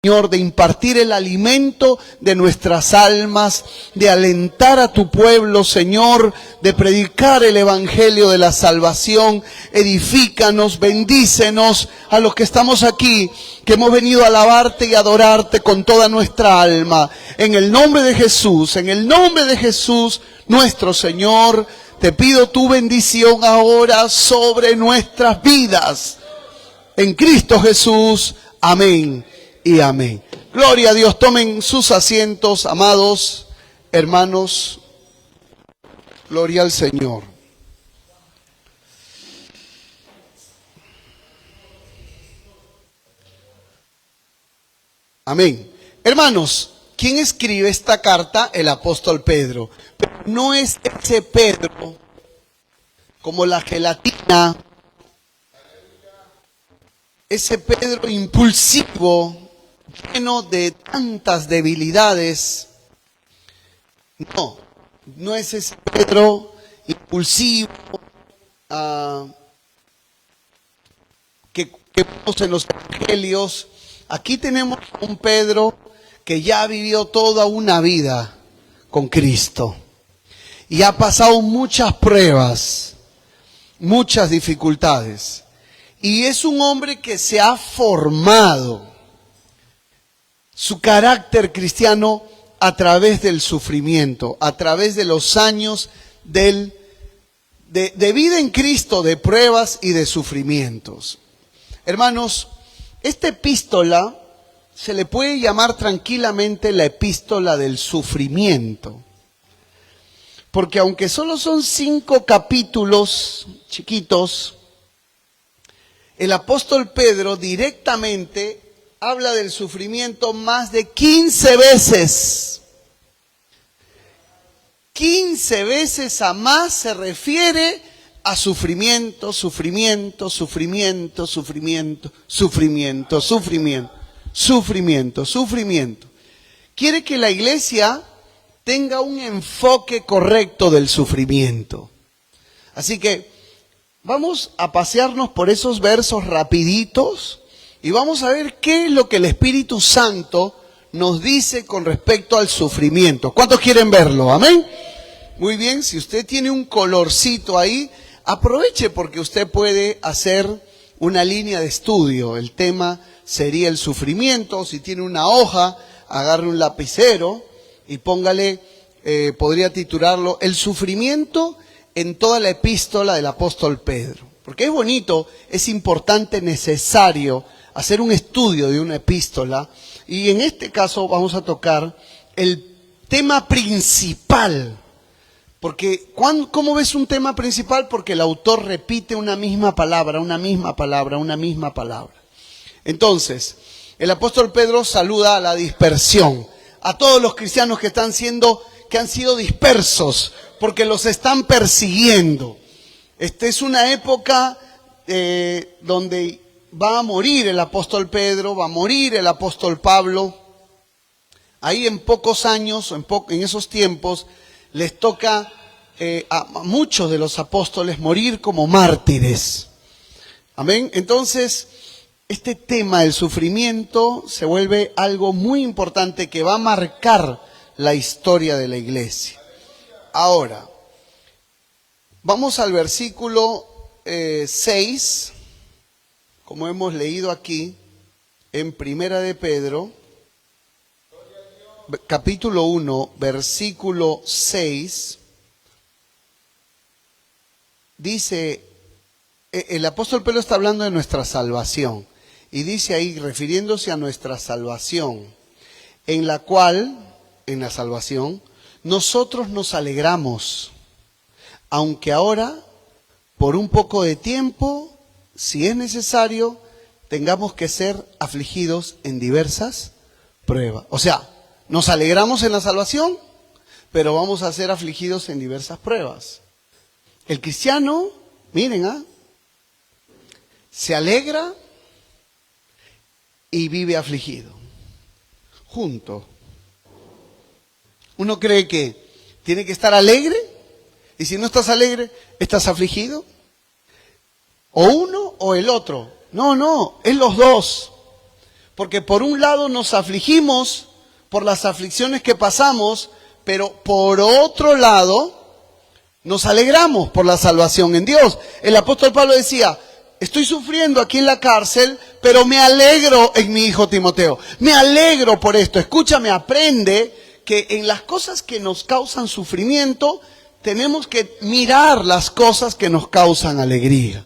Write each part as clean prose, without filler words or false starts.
Señor, de impartir el alimento de nuestras almas, de alentar a tu pueblo, Señor, de predicar el evangelio de la salvación. Edifícanos, bendícenos a los que estamos aquí, que hemos venido a alabarte y adorarte con toda nuestra alma. En el nombre de Jesús, nuestro Señor, te pido tu bendición ahora sobre nuestras vidas. En Cristo Jesús, amén. Y amén. Gloria a Dios. Tomen sus asientos, amados hermanos. Gloria al Señor. Amén. Hermanos, ¿quién escribe esta carta? El apóstol Pedro. Pero no es ese Pedro como la gelatina, ese Pedro impulsivo, lleno de tantas debilidades. No es ese Pedro impulsivo que vemos en los evangelios. Aquí tenemos un Pedro que ya vivió toda una vida con Cristo y ha pasado muchas pruebas, muchas dificultades, y es un hombre que se ha formado su carácter cristiano a través del sufrimiento, a través de los años de vida en Cristo, de pruebas y de sufrimientos. Hermanos, esta epístola se le puede llamar tranquilamente la epístola del sufrimiento, porque aunque solo son 5 capítulos chiquitos, el apóstol Pedro directamente habla del sufrimiento más de 15 veces. 15 veces a más se refiere a sufrimiento, sufrimiento, sufrimiento, sufrimiento, sufrimiento, sufrimiento, sufrimiento, sufrimiento. Quiere que la iglesia tenga un enfoque correcto del sufrimiento. Así que vamos a pasearnos por esos versos rapiditos y vamos a ver qué es lo que el Espíritu Santo nos dice con respecto al sufrimiento. ¿Cuántos quieren verlo? ¿Amén? Muy bien, si usted tiene un colorcito ahí, aproveche porque usted puede hacer una línea de estudio. El tema sería el sufrimiento. Si tiene una hoja, agarre un lapicero y póngale, podría titularlo, el sufrimiento en toda la epístola del apóstol Pedro. Porque es bonito, es importante, necesario hacer un estudio de una epístola, y en este caso vamos a tocar el tema principal. Porque, ¿cómo ves un tema principal? Porque el autor repite una misma palabra, una misma palabra, una misma palabra. Entonces, el apóstol Pedro saluda a la dispersión, a todos los cristianos que han sido dispersos, porque los están persiguiendo. Esta es una época donde va a morir el apóstol Pedro, va a morir el apóstol Pablo. Ahí en pocos años, en esos tiempos, les toca a muchos de los apóstoles morir como mártires. Amén. Entonces, este tema del sufrimiento se vuelve algo muy importante que va a marcar la historia de la iglesia. Ahora, vamos al versículo 6, como hemos leído aquí, en Primera de Pedro, capítulo 1, versículo 6, dice, el apóstol Pedro está hablando de nuestra salvación, y dice ahí, refiriéndose a nuestra salvación, en la cual, en la salvación, nosotros nos alegramos, aunque ahora, por un poco de tiempo, si es necesario, tengamos que ser afligidos en diversas pruebas. O sea, nos alegramos en la salvación, pero vamos a ser afligidos en diversas pruebas. El cristiano, miren, se alegra y vive afligido, junto. Uno cree que tiene que estar alegre, y si no estás alegre, estás afligido. O uno o el otro. No, es los dos. Porque por un lado nos afligimos por las aflicciones que pasamos, pero por otro lado nos alegramos por la salvación en Dios. El apóstol Pablo decía, estoy sufriendo aquí en la cárcel, pero me alegro en mi hijo Timoteo. Me alegro por esto. Escúchame, aprende que en las cosas que nos causan sufrimiento, tenemos que mirar las cosas que nos causan alegría.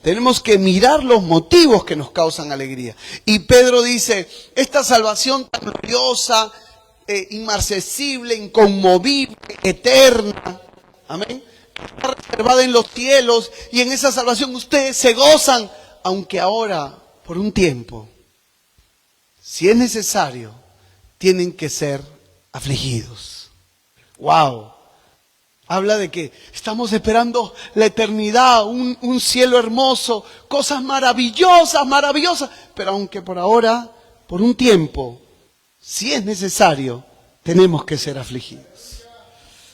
Tenemos que mirar los motivos que nos causan alegría. Y Pedro dice, esta salvación tan gloriosa, inmarcesible, inconmovible, eterna, amén, está reservada en los cielos, y en esa salvación ustedes se gozan, aunque ahora, por un tiempo, si es necesario, tienen que ser afligidos. ¡Wow! Habla de que estamos esperando la eternidad, un cielo hermoso, cosas maravillosas, maravillosas. Pero aunque por ahora, por un tiempo, si es necesario, tenemos que ser afligidos.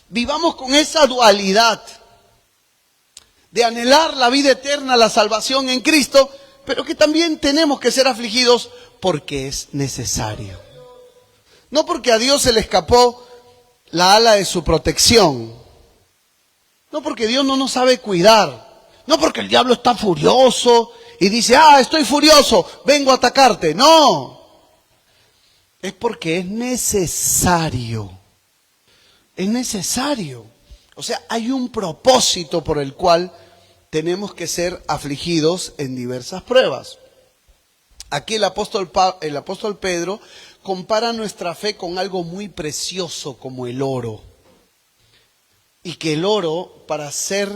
Vivamos con esa dualidad de anhelar la vida eterna, la salvación en Cristo, pero que también tenemos que ser afligidos porque es necesario. No porque a Dios se le escapó la ala de su protección. No porque Dios no nos sabe cuidar. No porque el diablo está furioso y dice, estoy furioso, vengo a atacarte. No. Es porque es necesario. Es necesario. O sea, hay un propósito por el cual tenemos que ser afligidos en diversas pruebas. Aquí el apóstol Pedro compara nuestra fe con algo muy precioso como el oro. Y que el oro, para ser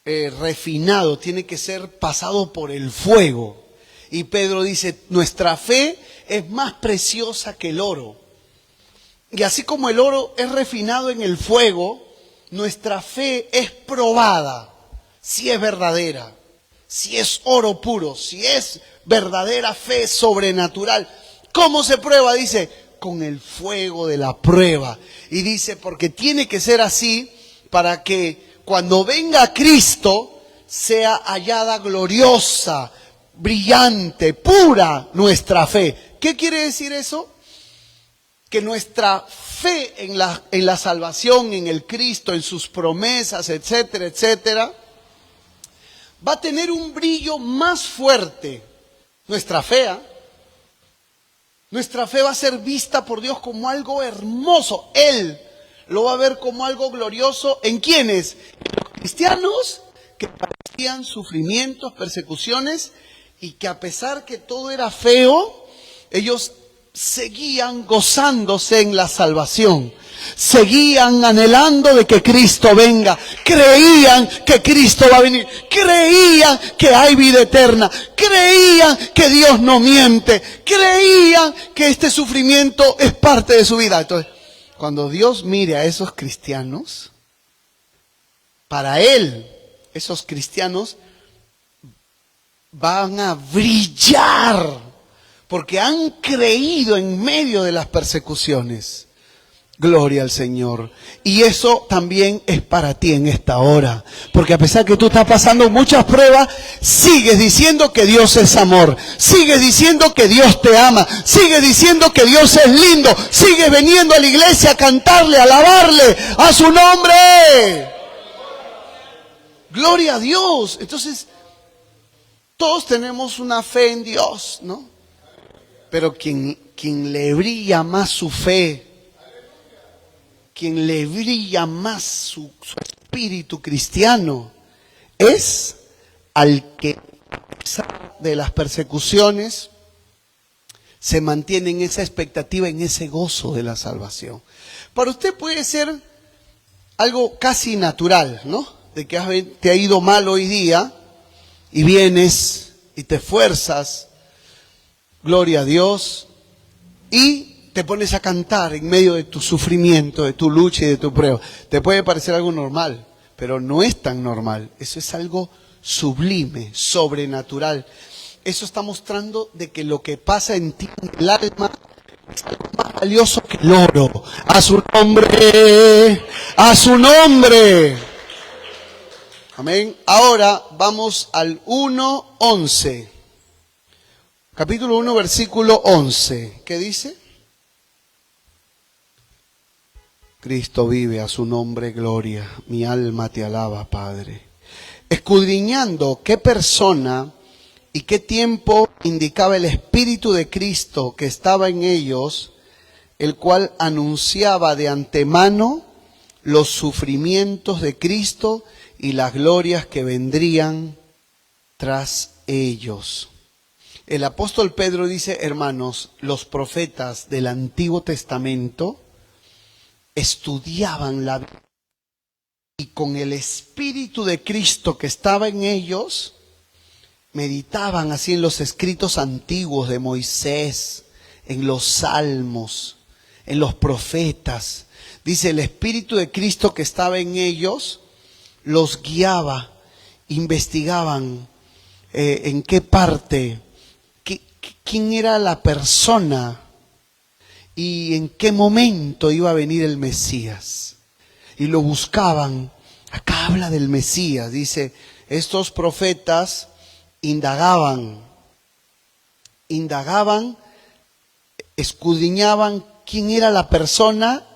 refinado, tiene que ser pasado por el fuego. Y Pedro dice, nuestra fe es más preciosa que el oro. Y así como el oro es refinado en el fuego, nuestra fe es probada, si es verdadera, si es oro puro, si es verdadera fe sobrenatural. ¿Cómo se prueba? Dice, con el fuego de la prueba. Y dice, porque tiene que ser así para que cuando venga Cristo sea hallada gloriosa, brillante, pura nuestra fe. ¿Qué quiere decir eso? Que nuestra fe en la salvación, en el Cristo, en sus promesas, etcétera, etcétera, va a tener un brillo más fuerte. Nuestra fe va a ser vista por Dios como algo hermoso. Él lo va a ver como algo glorioso. ¿En quiénes? En los cristianos que padecían sufrimientos, persecuciones, y que a pesar que todo era feo, ellos seguían gozándose en la salvación. Seguían anhelando de que Cristo venga. Creían que Cristo va a venir. Creían que hay vida eterna. Creían que Dios no miente. Creían que este sufrimiento es parte de su vida. Entonces, cuando Dios mire a esos cristianos, para Él, esos cristianos van a brillar porque han creído en medio de las persecuciones. Gloria al Señor. Y eso también es para ti en esta hora. Porque a pesar que tú estás pasando muchas pruebas, sigues diciendo que Dios es amor. Sigues diciendo que Dios te ama. Sigues diciendo que Dios es lindo. Sigues viniendo a la iglesia a cantarle, a alabarle a su nombre. Gloria a Dios. Entonces, todos tenemos una fe en Dios, ¿no? Pero quien le brilla más su fe, quien le brilla más su espíritu cristiano, es al que a pesar de las persecuciones se mantiene en esa expectativa, en ese gozo de la salvación. Para usted puede ser algo casi natural, ¿no? De que te ha ido mal hoy día y vienes y te esfuerzas, gloria a Dios, y te pones a cantar en medio de tu sufrimiento, de tu lucha y de tu prueba. Te puede parecer algo normal, pero no es tan normal. Eso es algo sublime, sobrenatural. Eso está mostrando de que lo que pasa en ti, en el alma, es algo más valioso que el oro. A su nombre, a su nombre. Amén. Ahora vamos al 1:11. Capítulo 1, versículo 11. ¿Qué dice? Cristo vive, a su nombre gloria. Mi alma te alaba, Padre. Escudriñando qué persona y qué tiempo indicaba el Espíritu de Cristo que estaba en ellos, el cual anunciaba de antemano los sufrimientos de Cristo y las glorias que vendrían tras ellos. El apóstol Pedro dice, hermanos, los profetas del Antiguo Testamento estudiaban la Biblia y con el Espíritu de Cristo que estaba en ellos, meditaban así en los escritos antiguos de Moisés, en los salmos, en los profetas. Dice, el Espíritu de Cristo que estaba en ellos los guiaba, investigaban en qué parte, quién era la persona y en qué momento iba a venir el Mesías. Y lo buscaban. Acá habla del Mesías. Dice, estos profetas indagaban, escudriñaban quién era la persona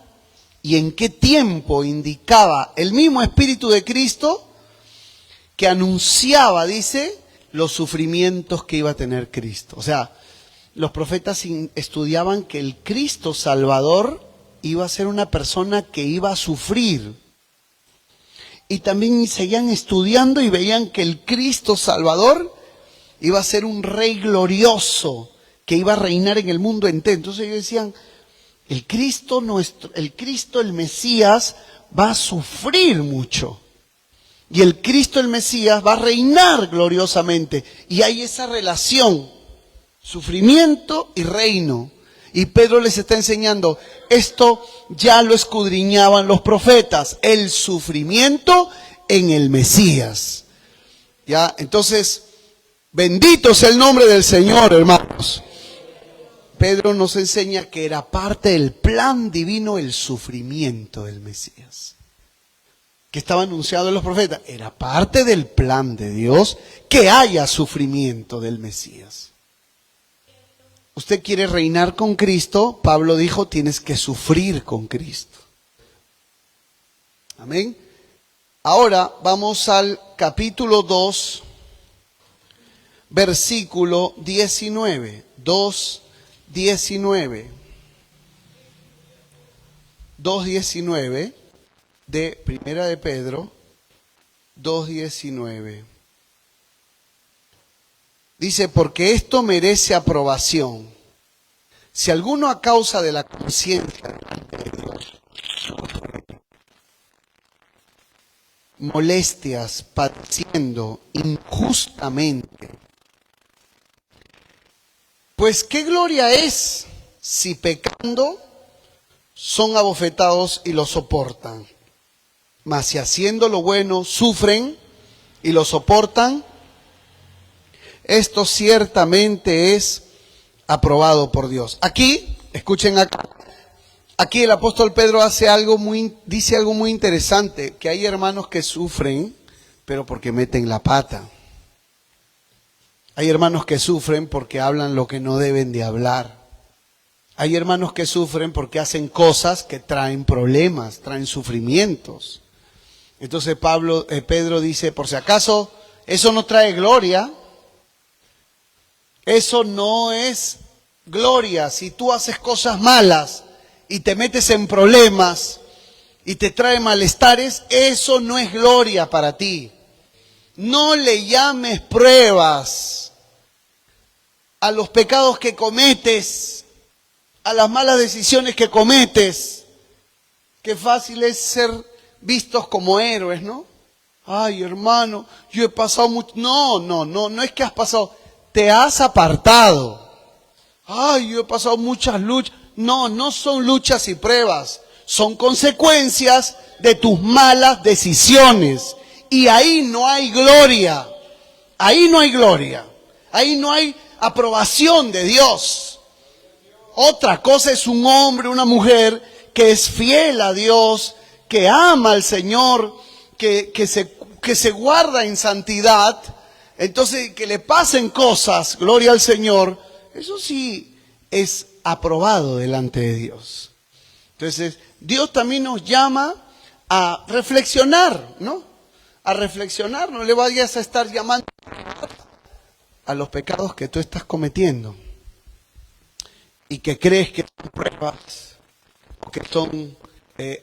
y en qué tiempo indicaba el mismo Espíritu de Cristo que anunciaba, dice, los sufrimientos que iba a tener Cristo. O sea, los profetas estudiaban que el Cristo Salvador iba a ser una persona que iba a sufrir. Y también seguían estudiando y veían que el Cristo Salvador iba a ser un rey glorioso que iba a reinar en el mundo entero. Entonces ellos decían, el Cristo, el Mesías, va a sufrir mucho. Y el Cristo, el Mesías, va a reinar gloriosamente. Y hay esa relación, sufrimiento y reino. Y Pedro les está enseñando, esto ya lo escudriñaban los profetas, el sufrimiento en el Mesías. Ya, entonces, bendito sea el nombre del Señor, hermanos. Pedro nos enseña que era parte del plan divino el sufrimiento del Mesías, que estaba anunciado en los profetas. Era parte del plan de Dios que haya sufrimiento del Mesías. Usted quiere reinar con Cristo, Pablo dijo, tienes que sufrir con Cristo. Amén. Ahora vamos al capítulo 2, versículo 19. 2:19 de Primera de Pedro, 2:19. Dice, porque esto merece aprobación. Si alguno a causa de la conciencia delante de Dios molestias padeciendo injustamente, pues qué gloria es si pecando son abofetados y lo soportan. Mas si haciendo lo bueno sufren y lo soportan, esto ciertamente es aprobado por Dios. Aquí, escuchen acá. Aquí el apóstol Pedro dice algo muy interesante, que hay hermanos que sufren, pero porque meten la pata. Hay hermanos que sufren porque hablan lo que no deben de hablar. Hay hermanos que sufren porque hacen cosas que traen problemas, traen sufrimientos. Entonces Pedro dice, por si acaso, eso no trae gloria. Eso no es gloria. Si tú haces cosas malas y te metes en problemas y te trae malestares, eso no es gloria para ti. No le llames pruebas a los pecados que cometes, a las malas decisiones que cometes. Qué fácil es ser vistos como héroes, ¿no? Ay, hermano, yo he pasado mucho. No es que has pasado. Te has apartado. Ay, yo he pasado muchas luchas. No son luchas y pruebas. Son consecuencias de tus malas decisiones. Y ahí no hay gloria. Ahí no hay gloria. Ahí no hay aprobación de Dios. Otra cosa es un hombre, una mujer que es fiel a Dios, que ama al Señor, que se guarda en santidad. Entonces, que le pasen cosas, gloria al Señor, eso sí es aprobado delante de Dios. Entonces, Dios también nos llama a reflexionar, ¿no? A reflexionar, no le vayas a estar llamando a los pecados que tú estás cometiendo y que crees que son pruebas, o que son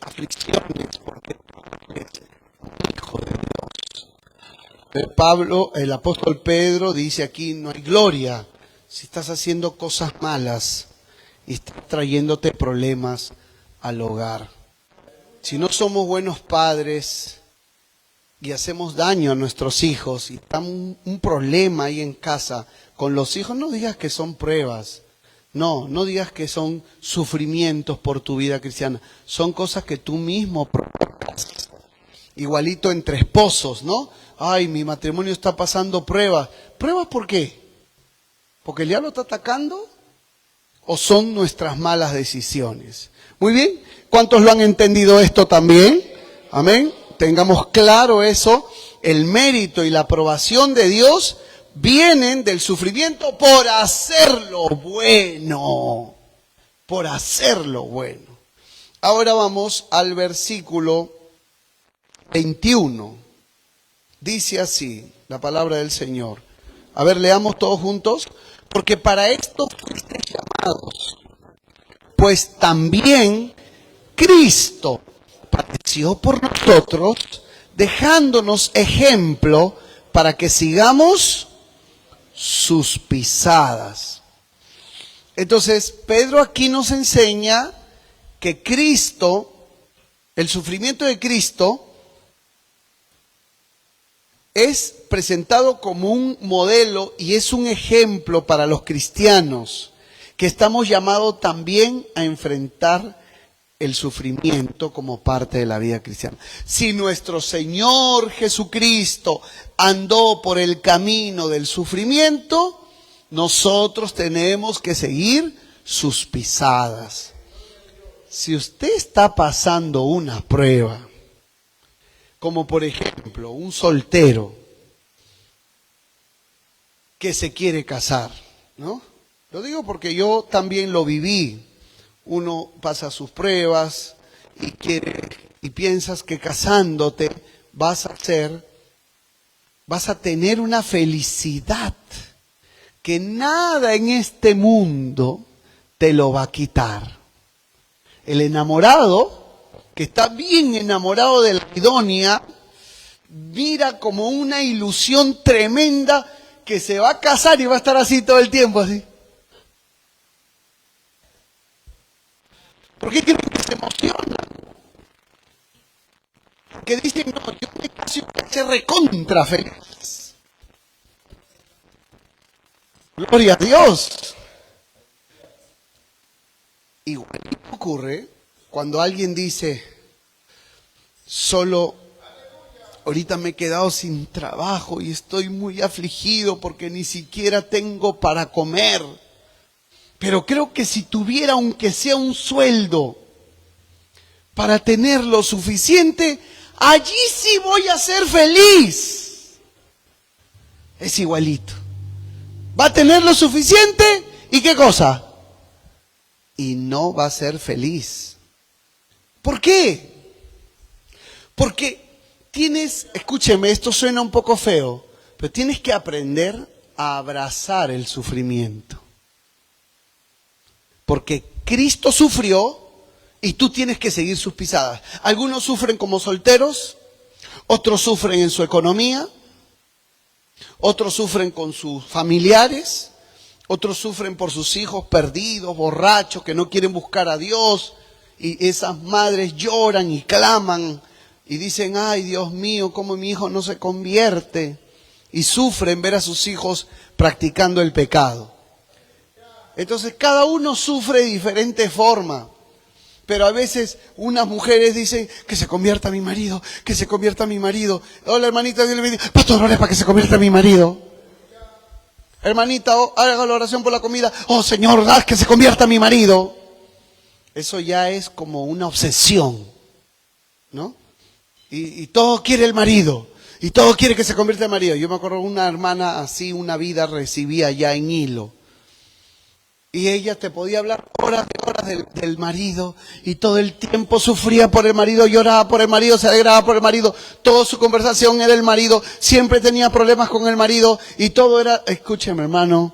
aflicciones, porque tú eres un hijo de Dios. Pablo, el apóstol Pedro dice aquí, no hay gloria si estás haciendo cosas malas y estás trayéndote problemas al hogar. Si no somos buenos padres y hacemos daño a nuestros hijos y está un problema ahí en casa con los hijos, no digas que son pruebas. No digas que son sufrimientos por tu vida cristiana. Son cosas que tú mismo provocas. Igualito entre esposos, ¿no? Ay, mi matrimonio está pasando pruebas. ¿Pruebas por qué? ¿Porque el diablo está atacando? ¿O son nuestras malas decisiones? Muy bien. ¿Cuántos lo han entendido esto también? Amén. Tengamos claro eso. El mérito y la aprobación de Dios vienen del sufrimiento por hacer lo bueno. Por hacer lo bueno. Ahora vamos al versículo 21. Dice así la palabra del Señor. A ver, leamos todos juntos. Porque para esto fuisteis llamados, pues también Cristo padeció por nosotros, dejándonos ejemplo para que sigamos sus pisadas. Entonces, Pedro aquí nos enseña que Cristo, el sufrimiento de Cristo, es presentado como un modelo y es un ejemplo para los cristianos, que estamos llamados también a enfrentar el sufrimiento como parte de la vida cristiana. Si nuestro Señor Jesucristo andó por el camino del sufrimiento, nosotros tenemos que seguir sus pisadas. Si usted está pasando una prueba, como por ejemplo un soltero que se quiere casar, ¿no? Lo digo porque yo también lo viví. Uno pasa sus pruebas y piensas que casándote vas a tener una felicidad que nada en este mundo te lo va a quitar. El enamorado, que está bien enamorado de la idónea, mira como una ilusión tremenda que se va a casar y va a estar así todo el tiempo, así. ¿Por qué creen que se emocionan? Porque dicen, no, yo me caso y voy a ser recontra feliz. Gloria a Dios. Igual ocurre cuando alguien dice, solo ahorita me he quedado sin trabajo y estoy muy afligido porque ni siquiera tengo para comer. Pero creo que si tuviera aunque sea un sueldo para tener lo suficiente, allí sí voy a ser feliz. Es igualito. Va a tener lo suficiente y ¿qué cosa? Y no va a ser feliz. ¿Por qué? Porque escúcheme, esto suena un poco feo, pero tienes que aprender a abrazar el sufrimiento. Porque Cristo sufrió y tú tienes que seguir sus pisadas. Algunos sufren como solteros, otros sufren en su economía, otros sufren con sus familiares, otros sufren por sus hijos perdidos, borrachos, que no quieren buscar a Dios. Y esas madres lloran y claman y dicen, ay Dios mío, cómo mi hijo no se convierte. Y sufren ver a sus hijos practicando el pecado. Entonces cada uno sufre de diferente forma. Pero a veces unas mujeres dicen, que se convierta mi marido, que se convierta mi marido. Hola hermanita, Dios le bendiga. Pastor, ore para que se convierta mi marido. Hermanita, haga la oración por la comida. Oh Señor, haz que se convierta mi marido. Eso ya es como una obsesión, ¿no? Y todo quiere el marido. Y todo quiere que se convierta en marido. Yo me acuerdo una hermana así, una vida recibía allá en Hilo. Y ella te podía hablar horas y horas del marido y todo el tiempo sufría por el marido, lloraba por el marido, se alegraba por el marido, toda su conversación era el marido, siempre tenía problemas con el marido y todo era, escúcheme hermano,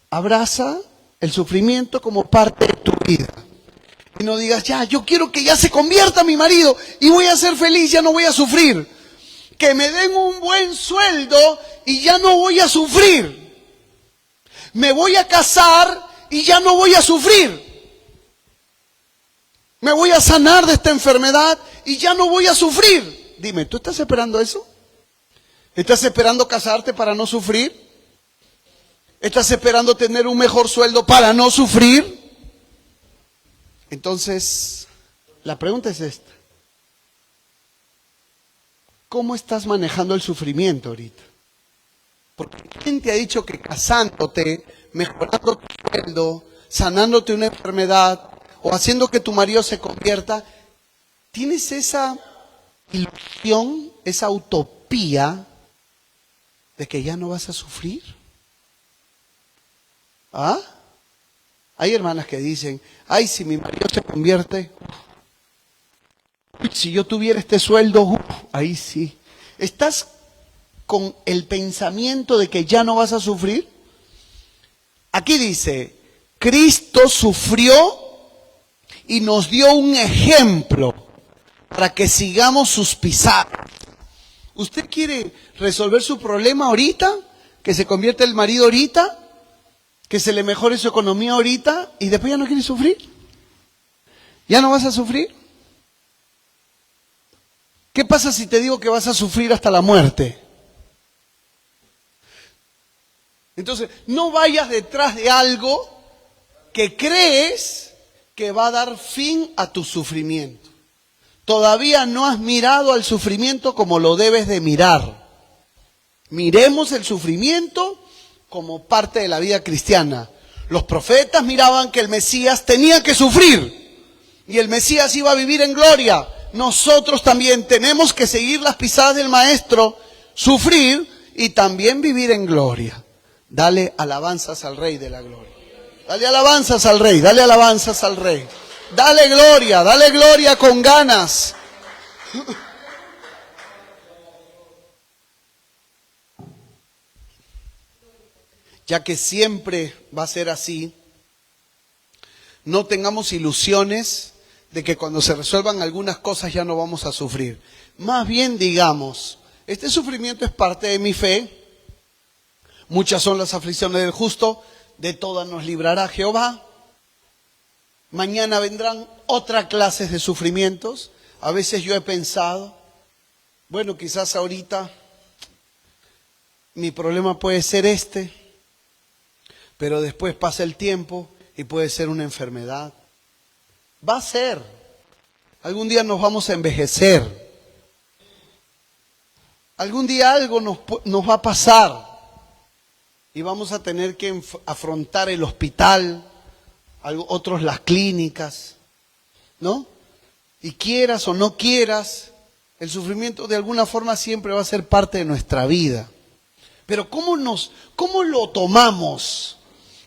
abraza el sufrimiento como parte de tu vida. Y no digas, ya, yo quiero que ya se convierta mi marido y voy a ser feliz, ya no voy a sufrir. Que me den un buen sueldo y ya no voy a sufrir. Me voy a casar y ya no voy a sufrir. Me voy a sanar de esta enfermedad y ya no voy a sufrir. Dime, ¿tú estás esperando eso? ¿Estás esperando casarte para no sufrir? ¿Estás esperando tener un mejor sueldo para no sufrir? Entonces, la pregunta es esta. ¿Cómo estás manejando el sufrimiento ahorita? Porque ¿quién te ha dicho que casándote, mejorando tu sueldo, sanándote una enfermedad o haciendo que tu marido se convierta, tienes esa ilusión, esa utopía de que ya no vas a sufrir? ¿Ah? Hay hermanas que dicen, ay, si mi marido se convierte, si yo tuviera este sueldo, ahí sí. ¿Estás con el pensamiento de que ya no vas a sufrir? Aquí dice, Cristo sufrió y nos dio un ejemplo para que sigamos sus pisadas. ¿Usted quiere resolver su problema ahorita? ¿Que se convierta el marido ahorita? ¿Que se le mejore su economía ahorita? ¿Y después ya no quiere sufrir? ¿Ya no vas a sufrir? ¿Qué pasa si te digo que vas a sufrir hasta la muerte? Entonces, no vayas detrás de algo que crees que va a dar fin a tu sufrimiento. Todavía no has mirado al sufrimiento como lo debes de mirar. Miremos el sufrimiento como parte de la vida cristiana. Los profetas miraban que el Mesías tenía que sufrir y el Mesías iba a vivir en gloria. Nosotros también tenemos que seguir las pisadas del Maestro, sufrir y también vivir en gloria. Dale alabanzas al Rey de la gloria. Dale alabanzas al Rey, dale alabanzas al Rey. Dale gloria con ganas. Ya que siempre va a ser así, no tengamos ilusiones de que cuando se resuelvan algunas cosas ya no vamos a sufrir. Más bien digamos, este sufrimiento es parte de mi fe. Muchas son las aflicciones del justo, de todas nos librará Jehová. Mañana vendrán otras clases de sufrimientos. A veces yo he pensado, bueno, quizás ahorita mi problema puede ser este, pero después pasa el tiempo y puede ser una enfermedad. Va a ser. Algún día nos vamos a envejecer. Algún día algo nos va a pasar. Y vamos a tener que afrontar el hospital, otros las clínicas, ¿no? Y quieras o no quieras, el sufrimiento de alguna forma siempre va a ser parte de nuestra vida. Pero ¿cómo lo tomamos?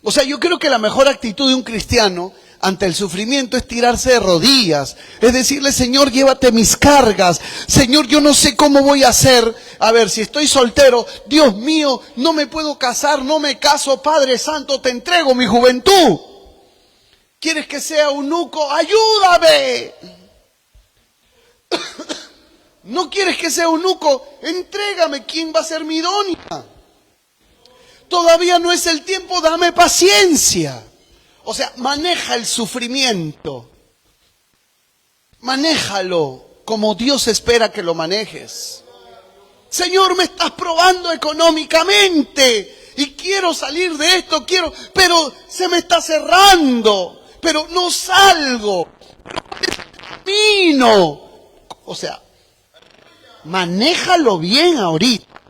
O sea, yo creo que la mejor actitud de un cristiano ante el sufrimiento es tirarse de rodillas, es decirle, Señor, llévate mis cargas, Señor, yo no sé cómo voy a hacer, a ver, si estoy soltero, Dios mío, no me puedo casar, no me caso, Padre Santo, te entrego mi juventud. ¿Quieres que sea eunuco? ¡Ayúdame! ¿No quieres que sea eunuco? Entrégame, ¿quién va a ser mi idónea? Todavía no es el tiempo, dame paciencia. O sea, maneja el sufrimiento. Manéjalo como Dios espera que lo manejes. Señor, me estás probando económicamente y quiero salir de esto, pero se me está cerrando, pero no salgo, camino. O sea, manéjalo bien ahorita,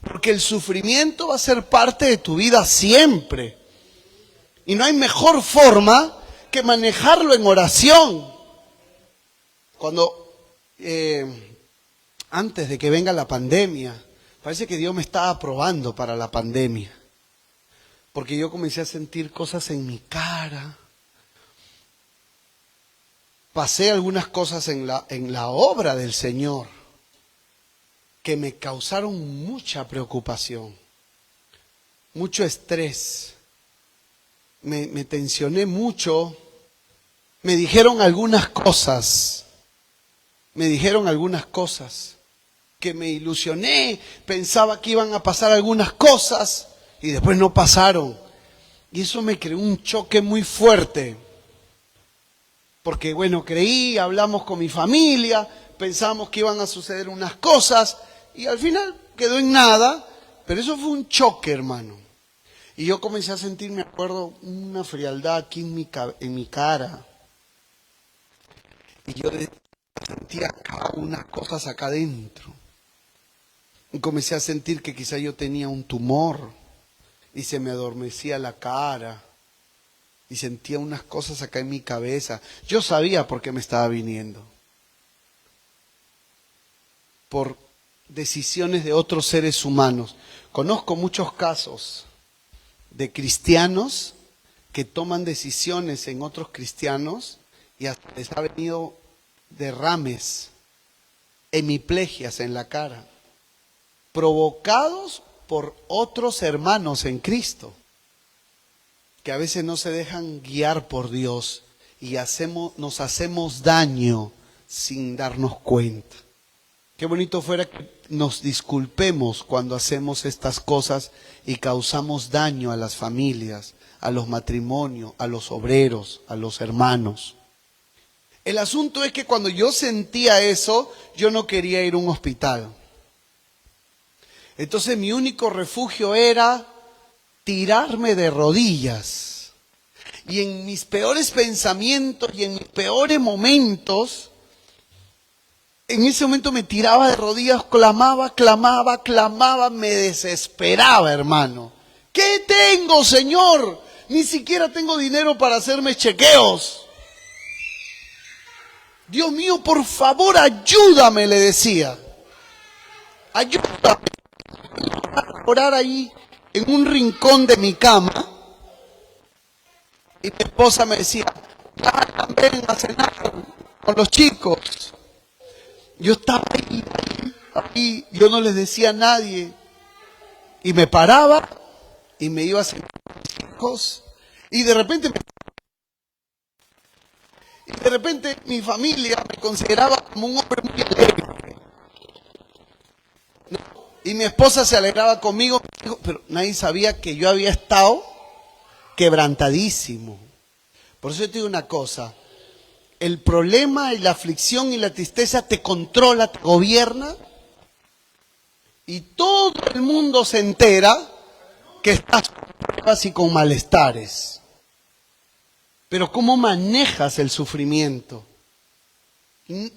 porque el sufrimiento va a ser parte de tu vida siempre. Y no hay mejor forma que manejarlo en oración. Cuando, antes de que venga la pandemia, parece que Dios me estaba probando para la pandemia. porque yo comencé a sentir cosas en mi cara. Pasé algunas cosas en la obra del Señor que me causaron mucha preocupación, mucho estrés. Me tensioné mucho. Me dijeron algunas cosas que me ilusioné, pensaba que iban a pasar algunas cosas y después no pasaron. Y eso me creó un choque muy fuerte. Porque bueno, creí, hablamos con mi familia, pensamos que iban a suceder unas cosas y al final quedó en nada, pero eso fue un choque, hermano. Y yo comencé a sentir, me acuerdo, una frialdad aquí en mi cara. Y yo sentía acá unas cosas acá adentro. Y comencé a sentir que quizá yo tenía un tumor y se me adormecía la cara. Y sentía unas cosas acá en mi cabeza. Yo sabía por qué me estaba viniendo. Por decisiones de otros seres humanos. Conozco muchos casos de cristianos que toman decisiones en otros cristianos y hasta les ha venido derrames, hemiplegias en la cara, provocados por otros hermanos en Cristo, que a veces no se dejan guiar por Dios y nos hacemos daño sin darnos cuenta. Qué bonito fuera que nos disculpemos cuando hacemos estas cosas y causamos daño a las familias, a los matrimonios, a los obreros, a los hermanos. El asunto es que cuando yo sentía eso, yo no quería ir a un hospital. Entonces mi único refugio era tirarme de rodillas. Y en mis peores pensamientos y en mis peores momentos, en ese momento me tiraba de rodillas, clamaba, me desesperaba, hermano. ¿Qué tengo, Señor? Ni siquiera tengo dinero para hacerme chequeos. Dios mío, por favor, ayúdame, le decía. Ayúdame. Orar ahí en un rincón de mi cama. Y mi esposa me decía, ven a cenar con los chicos. Yo estaba ahí, yo no les decía a nadie. Y me paraba y me iba a cenar con mis hijos. Y de repente mi familia me consideraba como un hombre muy alegre. ¿No? Y mi esposa se alegraba conmigo, pero nadie sabía que yo había estado quebrantadísimo. Por eso yo te digo una cosa, el problema y la aflicción y la tristeza te controla, te gobierna, y todo el mundo se entera que estás así con malestares. Pero ¿cómo manejas el sufrimiento?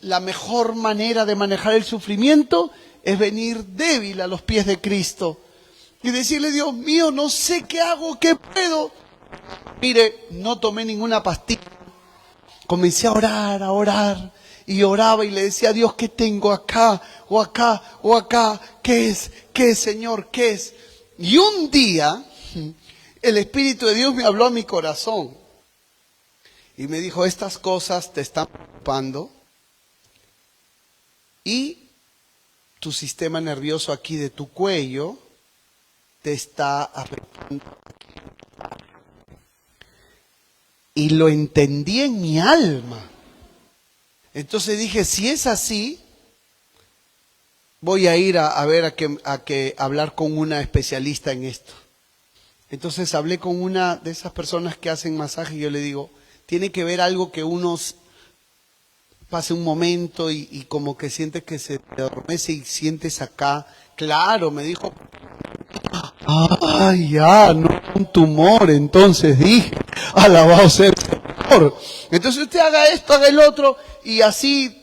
La mejor manera de manejar el sufrimiento es venir débil a los pies de Cristo y decirle, Dios mío, no sé qué hago, qué puedo. Mire, no tomé ninguna pastilla. Comencé a orar, y oraba y le decía a Dios, ¿qué tengo acá, o acá, o acá? ¿Qué es, Señor, qué es? Y un día, el Espíritu de Dios me habló a mi corazón y me dijo, estas cosas te están preocupando y tu sistema nervioso aquí de tu cuello te está afectando. Y lo entendí en mi alma. Entonces dije, si es así, voy a ir a hablar con una especialista en esto. Entonces hablé con una de esas personas que hacen masaje y yo le digo, tiene que ver algo que uno pase un momento y como que sientes que se te adormece y sientes acá. Claro, me dijo, ya, no un tumor. Entonces dije, alabado sea el Señor. Entonces usted haga esto, haga el otro y así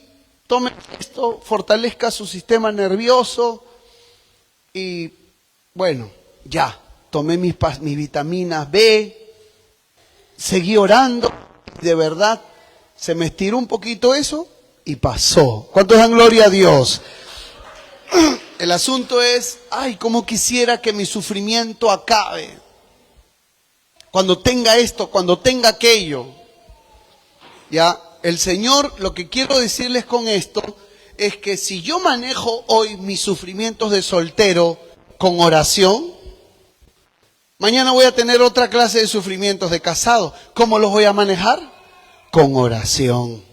tome esto, fortalezca su sistema nervioso y bueno, ya, tomé mis vitaminas B, seguí orando, de verdad, se me estiró un poquito eso y pasó. ¿Cuántos dan gloria a Dios? El asunto es, cómo quisiera que mi sufrimiento acabe. cuando tenga esto, cuando tenga aquello. Ya, el Señor, lo que quiero decirles con esto es que si yo manejo hoy mis sufrimientos de soltero con oración, mañana voy a tener otra clase de sufrimientos de casado. ¿Cómo los voy a manejar? Con oración.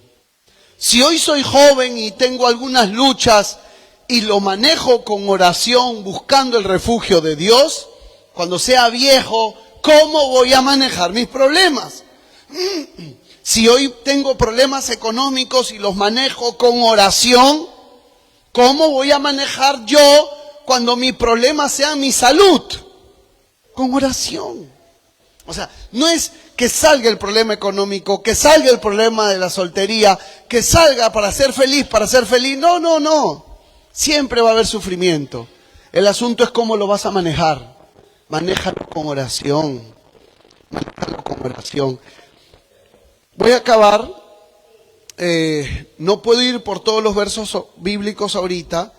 Si hoy soy joven y tengo algunas luchas y lo manejo con oración, buscando el refugio de Dios, cuando sea viejo, ¿cómo voy a manejar mis problemas? Si hoy tengo problemas económicos y los manejo con oración, ¿cómo voy a manejar yo cuando mi problema sea mi salud? Con oración. O sea, no es que salga el problema económico, que salga el problema de la soltería, que salga para ser feliz, No, no, no. Siempre va a haber sufrimiento. El asunto es cómo lo vas a manejar. Manéjalo con oración. Manéjalo con oración. Voy a acabar. No puedo ir por todos los versos bíblicos ahorita,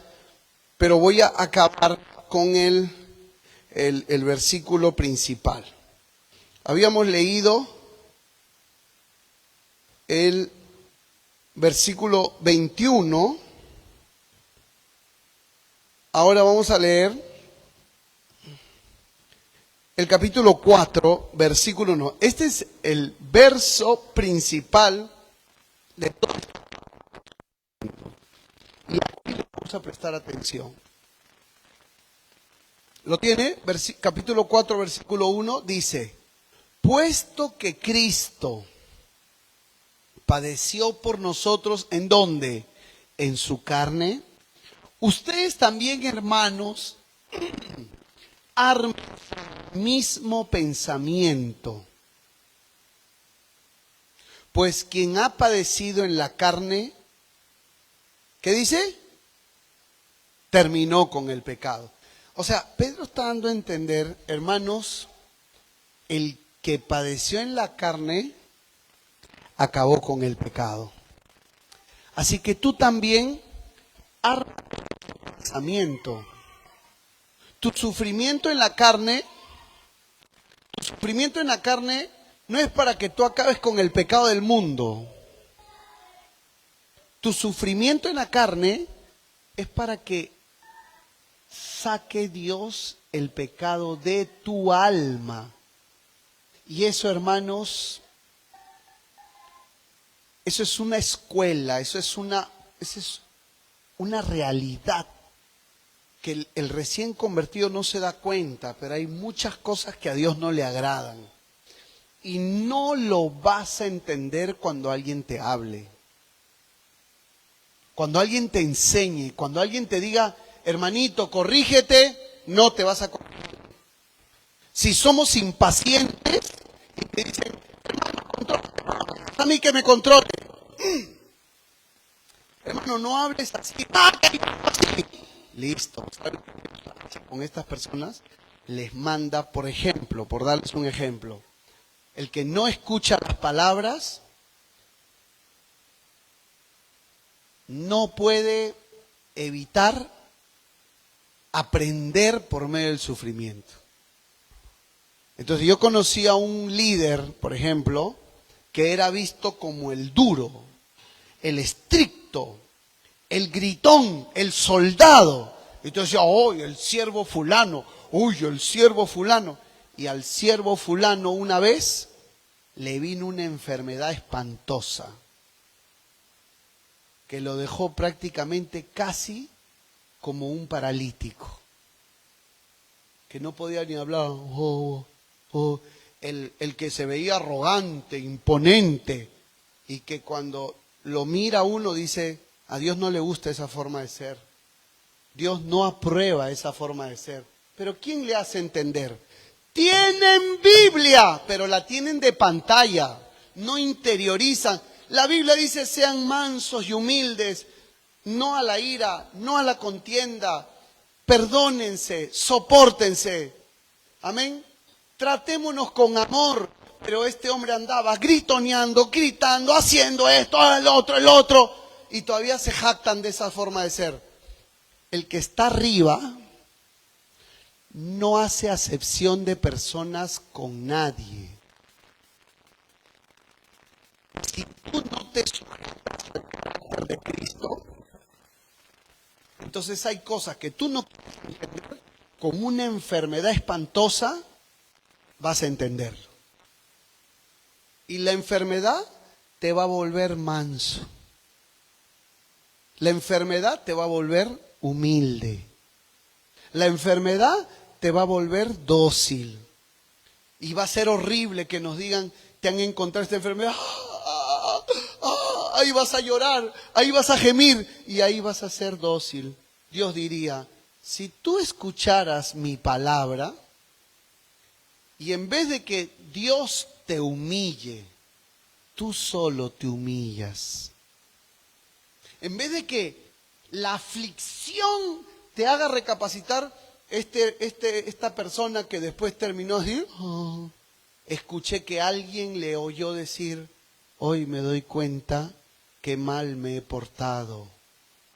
pero voy a acabar con el versículo principal. Habíamos leído el versículo 21. Ahora vamos a leer el capítulo 4, versículo 1. Este es el verso principal de todo. Y aquí le vamos a prestar atención. ¿Lo tiene? Capítulo 4, versículo 1 dice: puesto que Cristo padeció por nosotros, ¿en dónde? En su carne. Ustedes también, hermanos, armen el mismo pensamiento. Pues quien ha padecido en la carne, ¿qué dice? Terminó con el pecado. O sea, Pedro está dando a entender, hermanos, el que padeció en la carne acabó con el pecado. Así que tú también arma el pensamiento. Tu sufrimiento en la carne no es para que tú acabes con el pecado del mundo. Tu sufrimiento en la carne es para que saque Dios el pecado de tu alma. Y eso, hermanos, eso es una escuela, eso es una realidad que el recién convertido no se da cuenta, pero hay muchas cosas que a Dios no le agradan. Y no lo vas a entender cuando alguien te hable, cuando alguien te enseñe, cuando alguien te diga, hermanito, corrígete, no te vas a corregir. Si somos impacientes y te dicen, hermano, contrólate, a mí que me controle. Hermano, no hables así. Listo. Con estas personas les manda, por ejemplo, por darles un ejemplo, el que no escucha las palabras no puede evitar aprender por medio del sufrimiento. Entonces yo conocí a un líder, por ejemplo, que era visto como el duro, el estricto, el gritón, el soldado. Entonces decía, ¡oh, el siervo fulano! ¡Uy, el siervo fulano! Y al siervo fulano una vez le vino una enfermedad espantosa que lo dejó prácticamente casi como un paralítico, que no podía ni hablar. El que se veía arrogante, imponente, y que cuando lo mira uno dice, a Dios no le gusta esa forma de ser. Dios no aprueba esa forma de ser. Pero ¿quién le hace entender? Tienen Biblia, pero la tienen de pantalla, no interiorizan. La Biblia dice, sean mansos y humildes, no a la ira, no a la contienda, perdónense, sopórtense. Amén. Tratémonos con amor. Pero este hombre andaba gritoneando, gritando, haciendo esto, el otro, y todavía se jactan de esa forma de ser. El que está arriba no hace acepción de personas con nadie. Si tú no te sujetas al carácter de Cristo, entonces hay cosas que tú no puedes entender, con una enfermedad espantosa vas a entenderlo. Y la enfermedad te va a volver manso. La enfermedad te va a volver humilde. La enfermedad te va a volver dócil. Y va a ser horrible que nos digan, te han encontrado esta enfermedad. Ahí vas a llorar, ahí vas a gemir y ahí vas a ser dócil. Dios diría, si tú escucharas mi palabra y en vez de que Dios te humille, tú solo te humillas. En vez de que la aflicción te haga recapacitar, esta persona que después terminó así, escuché que alguien le oyó decir, hoy me doy cuenta que mal me he portado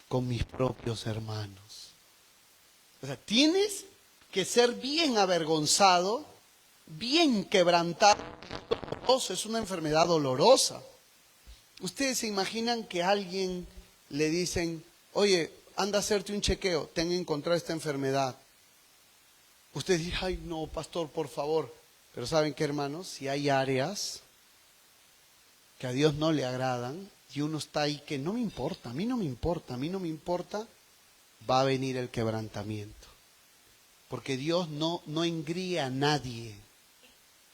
con mis propios hermanos. O sea, tienes que ser bien avergonzado, bien quebrantado. Es una enfermedad dolorosa. Ustedes se imaginan que a alguien le dicen, oye, anda a hacerte un chequeo, te han encontrado esta enfermedad. Usted dice, ay no, pastor, por favor. Pero ¿saben qué, hermanos? Si hay áreas que a Dios no le agradan y uno está ahí que no me importa, a mí no me importa, a mí no me importa, va a venir el quebrantamiento. Porque Dios no engríe a nadie.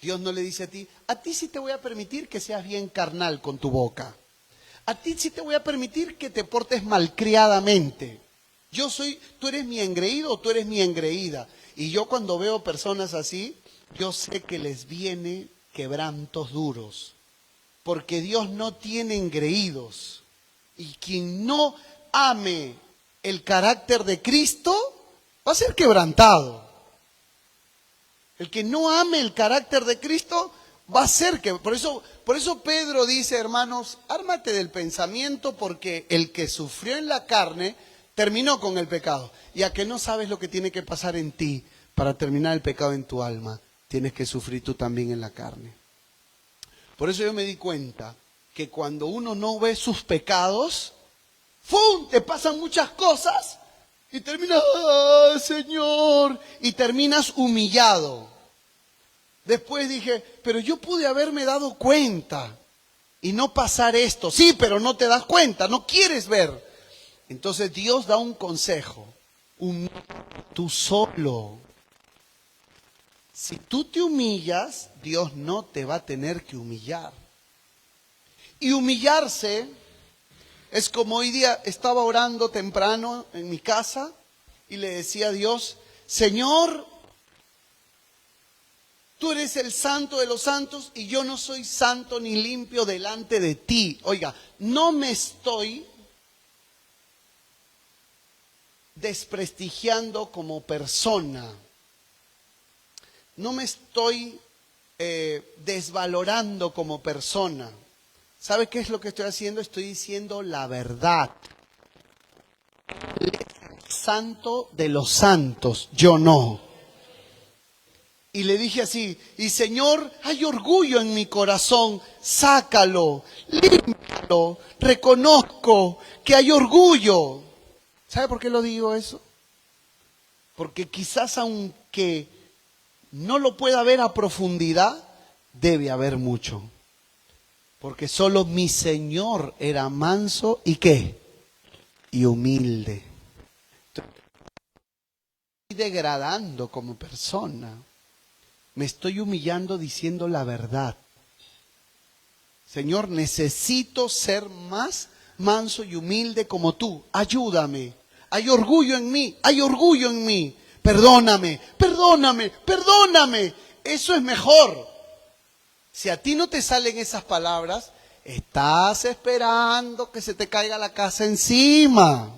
Dios no le dice a ti sí te voy a permitir que seas bien carnal con tu boca. A ti sí te voy a permitir que te portes malcriadamente. Tú eres mi engreído o tú eres mi engreída. Y yo cuando veo personas así, yo sé que les viene quebrantos duros. Porque Dios no tiene engreídos. Y quien no ame el carácter de Cristo, va a ser quebrantado. El que no ame el carácter de Cristo va a ser que... Por eso Pedro dice, hermanos, ármate del pensamiento porque el que sufrió en la carne terminó con el pecado. Y a que no sabes lo que tiene que pasar en ti para terminar el pecado en tu alma, tienes que sufrir tú también en la carne. Por eso yo me di cuenta que cuando uno no ve sus pecados, ¡fum!, te pasan muchas cosas y terminas, ¡ah, Señor! Y terminas humillado. Después dije, pero yo pude haberme dado cuenta y no pasar esto. Sí, pero no te das cuenta, no quieres ver. Entonces Dios da un consejo. Tú solo. Si tú te humillas, Dios no te va a tener que humillar. Y humillarse es como hoy día estaba orando temprano en mi casa y le decía a Dios, Señor, tú eres el santo de los santos y yo no soy santo ni limpio delante de ti. Oiga, no me estoy desprestigiando como persona. No me estoy desvalorando como persona. ¿Sabe qué es lo que estoy haciendo? Estoy diciendo la verdad. Él es el santo de los santos, yo no. Y le dije así, y Señor, hay orgullo en mi corazón, sácalo, límpialo, reconozco que hay orgullo. ¿Sabe por qué lo digo eso? Porque quizás aunque no lo pueda ver a profundidad, debe haber mucho. Porque solo mi Señor era manso y ¿qué? Y humilde. Estoy degradando como persona. Me estoy humillando diciendo la verdad. Señor, necesito ser más manso y humilde como tú. Ayúdame. Hay orgullo en mí, hay orgullo en mí. Perdóname, perdóname, perdóname. Eso es mejor. Si a ti no te salen esas palabras, estás esperando que se te caiga la casa encima.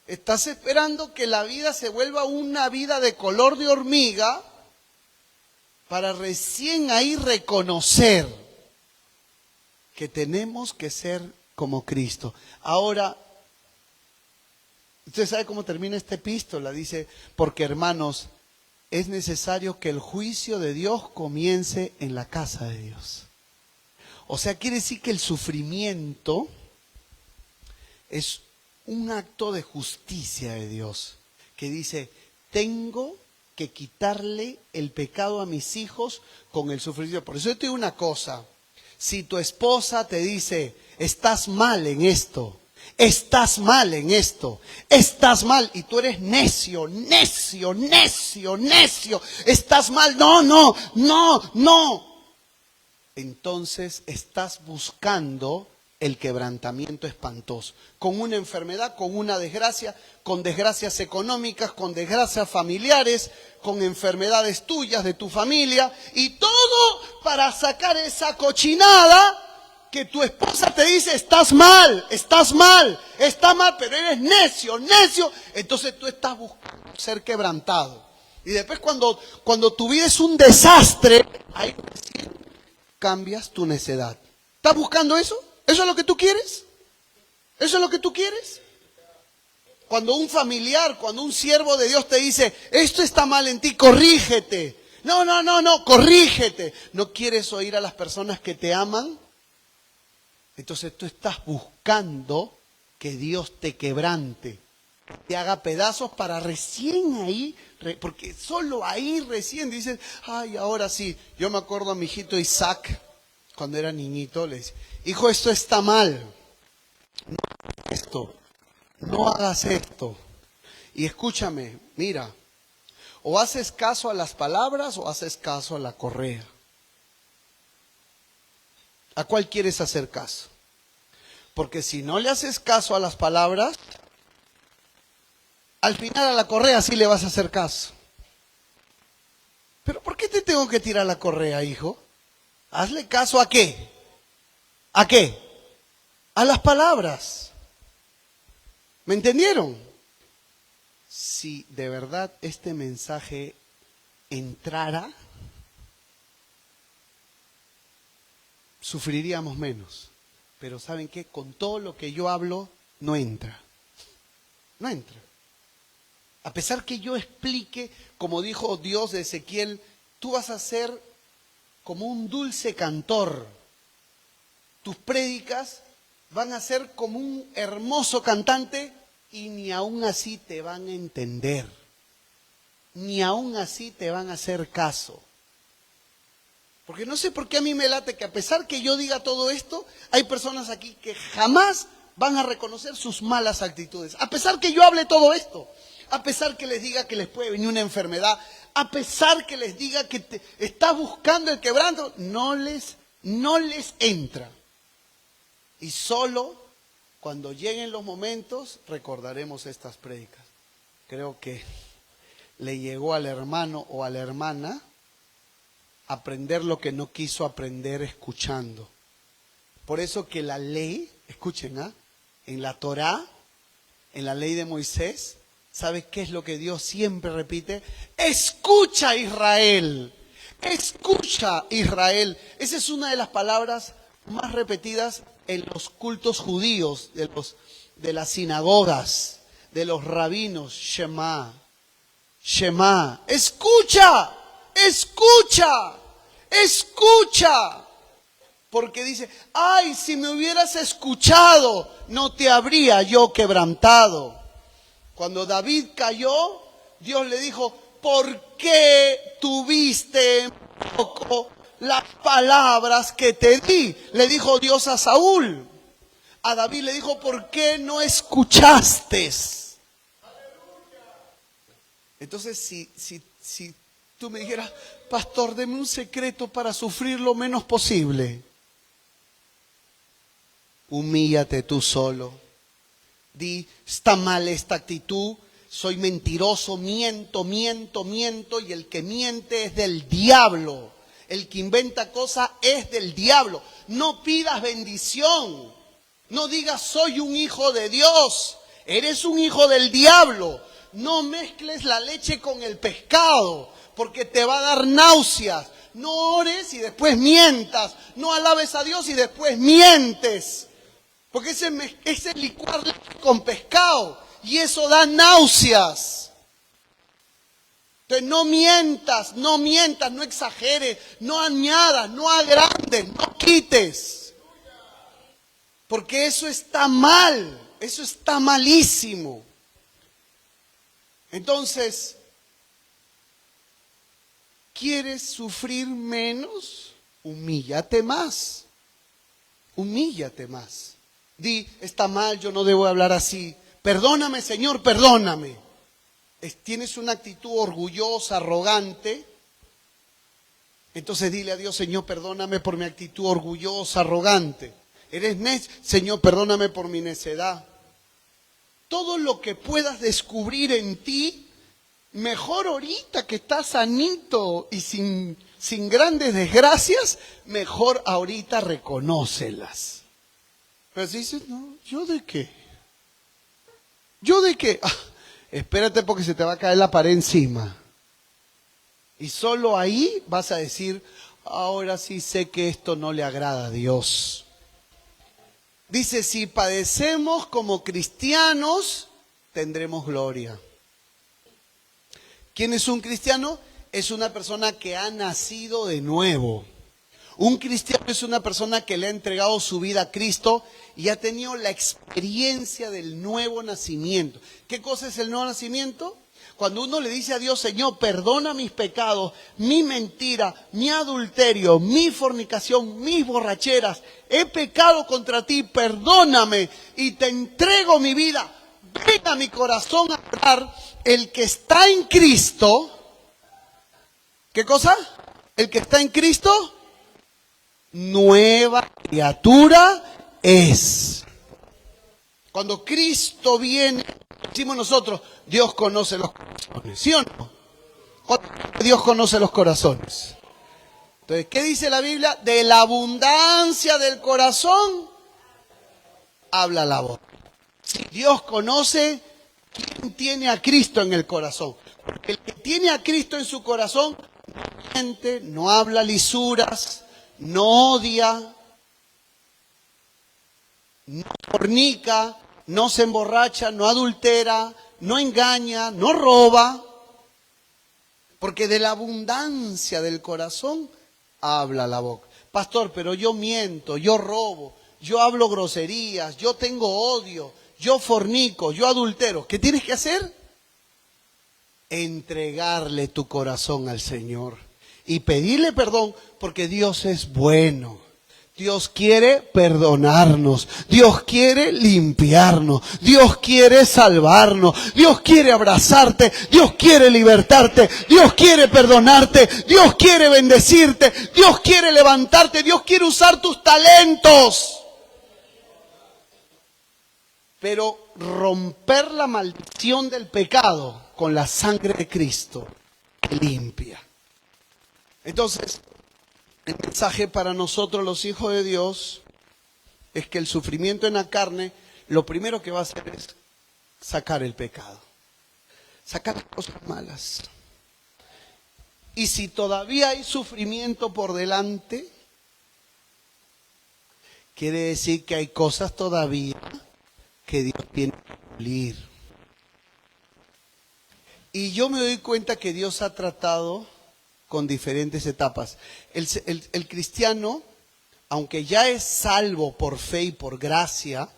Estás esperando que la vida se vuelva una vida de color de hormiga para recién ahí reconocer que tenemos que ser como Cristo. Ahora, Usted sabe cómo termina esta epístola. Dice, porque hermanos, es necesario que el juicio de Dios comience en la casa de Dios. O sea, quiere decir que el sufrimiento es un acto de justicia de Dios, que dice, tengo que quitarle el pecado a mis hijos con el sufrimiento. Por eso yo te digo una cosa, si tu esposa te dice, estás mal en esto, estás mal en esto, estás mal, y tú eres necio, estás mal, no. Entonces estás buscando el quebrantamiento espantoso, con una enfermedad, con una desgracia, con desgracias económicas, con desgracias familiares, con enfermedades tuyas, de tu familia, y todo para sacar esa cochinada que tu esposa te dice, estás mal, pero eres necio, entonces tú estás buscando ser quebrantado. Y después cuando tu vida es un desastre, ahí cambias tu necedad. ¿Estás buscando eso? ¿Eso es lo que tú quieres? ¿Eso es lo que tú quieres? Cuando un familiar, cuando un siervo de Dios te dice, esto está mal en ti, corrígete. No, corrígete. ¿No quieres oír a las personas que te aman? Entonces tú estás buscando que Dios te quebrante, te haga pedazos para recién ahí, porque solo ahí recién dices, ay, ahora sí. Yo me acuerdo a mi hijito Isaac, cuando era niñito, le decía, hijo, esto está mal, no hagas esto. Y escúchame, mira, o haces caso a las palabras o haces caso a la correa. ¿A cuál quieres hacer caso? Porque si no le haces caso a las palabras, al final a la correa sí le vas a hacer caso. ¿Pero por qué te tengo que tirar la correa, hijo? Hazle caso ¿a qué? ¿A qué? A las palabras. ¿Me entendieron? Si de verdad este mensaje entrara, sufriríamos menos. Pero ¿saben qué? Con todo lo que yo hablo, no entra. No entra. A pesar que yo explique, como dijo Dios de Ezequiel, tú vas a ser como un dulce cantor. Tus prédicas van a ser como un hermoso cantante y ni aún así te van a entender. Ni aún así te van a hacer caso. Porque no sé por qué a mí me late que a pesar que yo diga todo esto, hay personas aquí que jamás van a reconocer sus malas actitudes. A pesar que yo hable todo esto, a pesar que les diga que les puede venir una enfermedad, a pesar que les diga que te está buscando el quebranto, no les entra. Y solo cuando lleguen los momentos recordaremos estas prédicas. Creo que le llegó al hermano o a la hermana aprender lo que no quiso aprender escuchando. Por eso que la ley, escuchen, en la Torá, en la ley de Moisés, ¿sabe qué es lo que Dios siempre repite? Escucha, Israel. Escucha, Israel. Esa es una de las palabras más repetidas en los cultos judíos, de las sinagogas, de los rabinos. Shema, Shema. Escucha, escucha, escucha. Porque dice, ay, si me hubieras escuchado, no te habría yo quebrantado. Cuando David cayó, Dios le dijo, ¿por qué tuviste en poco las palabras que te di? Le dijo Dios a Saúl. A David le dijo, ¿por qué no escuchaste? Entonces, si tú me dijeras, pastor, deme un secreto para sufrir lo menos posible. Humíllate tú solo. Di, está mal esta actitud, soy mentiroso, miento, y el que miente es del diablo. El que inventa cosas es del diablo. No pidas bendición. No digas, soy un hijo de Dios. Eres un hijo del diablo. No mezcles la leche con el pescado, porque te va a dar náuseas. No ores y después mientas. No alabes a Dios y después mientes. Porque ese licuar con pescado y eso da náuseas. Entonces no mientas, no exageres, no añadas, no agrandes, no quites. Porque eso está mal, eso está malísimo. Entonces, ¿quieres sufrir menos? Humíllate más. Humíllate más. Di, está mal, yo no debo hablar así. Perdóname, Señor, perdóname. Tienes una actitud orgullosa, arrogante. Entonces dile a Dios, Señor, perdóname por mi actitud orgullosa, arrogante. Eres necio, Señor, perdóname por mi necedad. Todo lo que puedas descubrir en ti, mejor ahorita que estás sanito y sin grandes desgracias, mejor ahorita reconócelas. Pero si dices, no, ¿yo de qué? ¿Yo de qué? Espérate porque se te va a caer la pared encima. Y solo ahí vas a decir, ahora sí sé que esto no le agrada a Dios. Dice, si padecemos como cristianos, tendremos gloria. ¿Quién es un cristiano? Es una persona que ha nacido de nuevo. Un cristiano es una persona que le ha entregado su vida a Cristo y ha tenido la experiencia del nuevo nacimiento. ¿Qué cosa es el nuevo nacimiento? Cuando uno le dice a Dios, Señor, perdona mis pecados, mi mentira, mi adulterio, mi fornicación, mis borracheras. He pecado contra ti, perdóname y te entrego mi vida. Ven a mi corazón a hablar. El que está en Cristo, ¿qué cosa? El que está en Cristo, nueva criatura es. Cuando Cristo viene, decimos nosotros, Dios conoce los corazones, ¿sí o no? Dios conoce los corazones. Entonces, ¿qué dice la Biblia? De la abundancia del corazón habla la boca. Si Dios conoce, ¿quién tiene a Cristo en el corazón? Porque el que tiene a Cristo en su corazón no miente, no habla lisuras, no odia, no fornica, no se emborracha, no adultera, no engaña, no roba. Porque de la abundancia del corazón habla la boca. Pastor, pero yo miento, yo robo, yo hablo groserías, yo tengo odio, yo fornico, yo adultero. ¿Qué tienes que hacer? Entregarle tu corazón al Señor y pedirle perdón, porque Dios es bueno. Dios quiere perdonarnos, Dios quiere limpiarnos, Dios quiere salvarnos, Dios quiere abrazarte, Dios quiere libertarte, Dios quiere perdonarte, Dios quiere bendecirte, Dios quiere levantarte, Dios quiere usar tus talentos. Pero romper la maldición del pecado con la sangre de Cristo limpia. Entonces, el mensaje para nosotros los hijos de Dios es que el sufrimiento en la carne, lo primero que va a hacer es sacar el pecado, sacar las cosas malas. Y si todavía hay sufrimiento por delante, quiere decir que hay cosas todavía que Dios tiene que pulir. Y yo me doy cuenta que Dios ha tratado con diferentes etapas. El cristiano, aunque ya es salvo por fe y por gracia,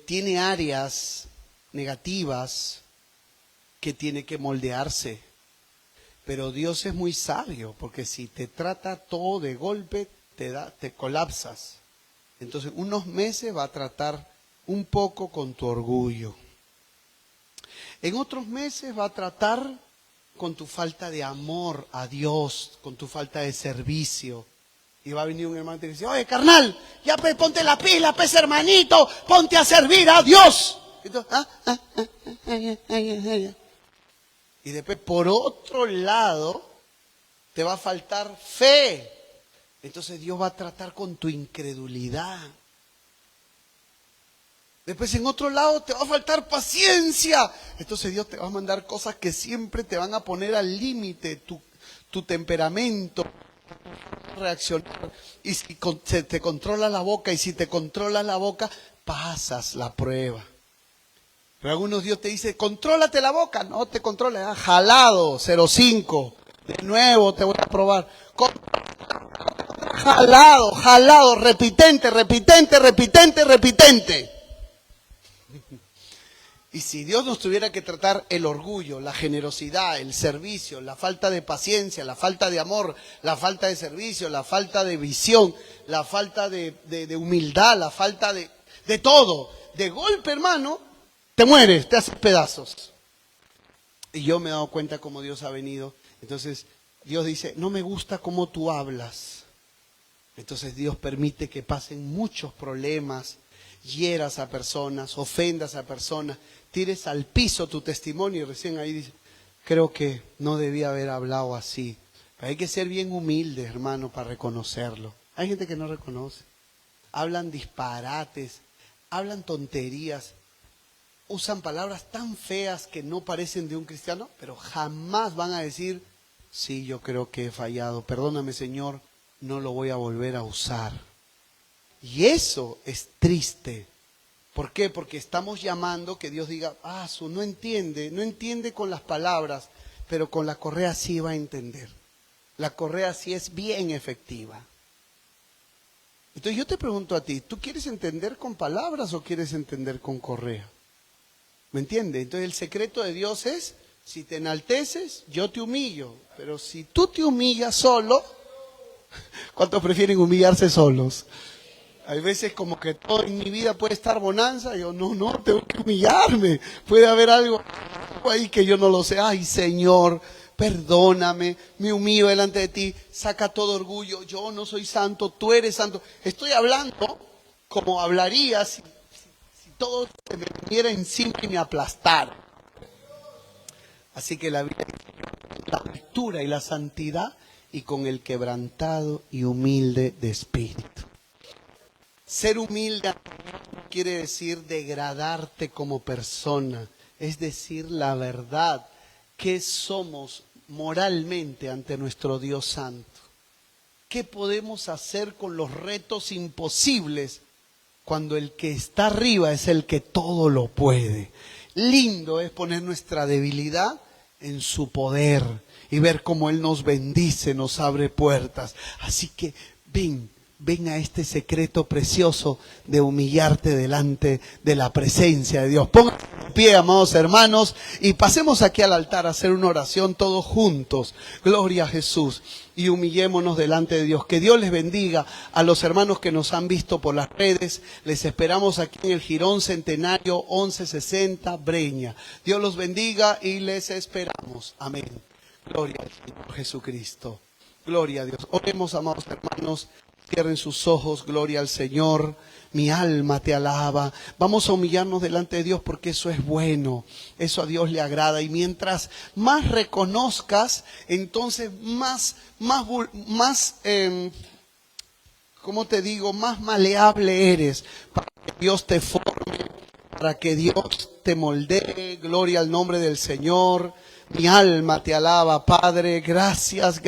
tiene áreas negativas que tiene que moldearse. Pero Dios es muy sabio, porque si te trata todo de golpe, te colapsas. Entonces, unos meses va a tratar un poco con tu orgullo. En otros meses va a tratar con tu falta de amor a Dios, con tu falta de servicio. Y va a venir un hermano y te dice, oye, carnal, ya ponte la pila, hermanito, ponte a servir a Dios. Y después, por otro lado, te va a faltar fe. Entonces Dios va a tratar con tu incredulidad. Después en otro lado te va a faltar paciencia. Entonces Dios te va a mandar cosas que siempre te van a poner al límite, tu temperamento, reaccionar. Y si se te controla la boca, y si te controla la boca, pasas la prueba. Pero algunos Dios te dice, contrólate la boca. No te controles, jalado, 0,5. De nuevo te voy a probar. Jalado, repitente. Y si Dios nos tuviera que tratar el orgullo, la generosidad, el servicio, la falta de paciencia, la falta de amor, la falta de servicio, la falta de visión, la falta de humildad, la falta de todo, de golpe, hermano, te mueres, te haces pedazos. Y yo me he dado cuenta cómo Dios ha venido. Entonces Dios dice, no me gusta cómo tú hablas. Entonces Dios permite que pasen muchos problemas, hieras a personas, ofendas a personas, tires al piso tu testimonio y recién ahí dices, creo que no debía haber hablado así. Pero hay que ser bien humildes, hermano, para reconocerlo. Hay gente que no reconoce. Hablan disparates, hablan tonterías, usan palabras tan feas que no parecen de un cristiano, pero jamás van a decir, sí, yo creo que he fallado, perdóname, Señor, no lo voy a volver a usar. Y eso es triste. ¿Por qué? Porque estamos llamando que Dios diga, no entiende con las palabras, pero con la correa sí va a entender. La correa sí es bien efectiva. Entonces yo te pregunto a ti, ¿tú quieres entender con palabras o quieres entender con correa? ¿Me entiendes? Entonces el secreto de Dios es, si te enalteces, yo te humillo. Pero si tú te humillas solo, ¿cuántos prefieren humillarse solos? Hay veces como que todo en mi vida puede estar bonanza. Yo no, tengo que humillarme. Puede haber algo ahí que yo no lo sé. Ay, Señor, perdóname, me humillo delante de ti. Saca todo orgullo. Yo no soy santo, tú eres santo. Estoy hablando como hablaría si todo se me viniera encima y me aplastara. Así que la vida, la altura y la santidad y con el quebrantado y humilde de espíritu. Ser humilde quiere decir degradarte como persona, es decir, la verdad, ¿qué somos moralmente ante nuestro Dios Santo? ¿Qué podemos hacer con los retos imposibles cuando el que está arriba es el que todo lo puede? Lindo es poner nuestra debilidad en su poder y ver cómo Él nos bendice, nos abre puertas. Así que ven a este secreto precioso de humillarte delante de la presencia de Dios. Pónganse en pie, amados hermanos, y pasemos aquí al altar a hacer una oración todos juntos. Gloria a Jesús. Y humillémonos delante de Dios. Que Dios les bendiga a los hermanos que nos han visto por las redes. Les esperamos aquí en el Jirón Centenario 1160 Breña. Dios los bendiga y les esperamos. Amén. Gloria al Señor Jesucristo. Gloria a Dios. Oremos, amados hermanos. Cierren sus ojos, gloria al Señor, mi alma te alaba. Vamos a humillarnos delante de Dios porque eso es bueno, eso a Dios le agrada. Y mientras más reconozcas, entonces más maleable eres para que Dios te forme, para que Dios te moldee. Gloria al nombre del Señor. Mi alma te alaba, Padre, gracias.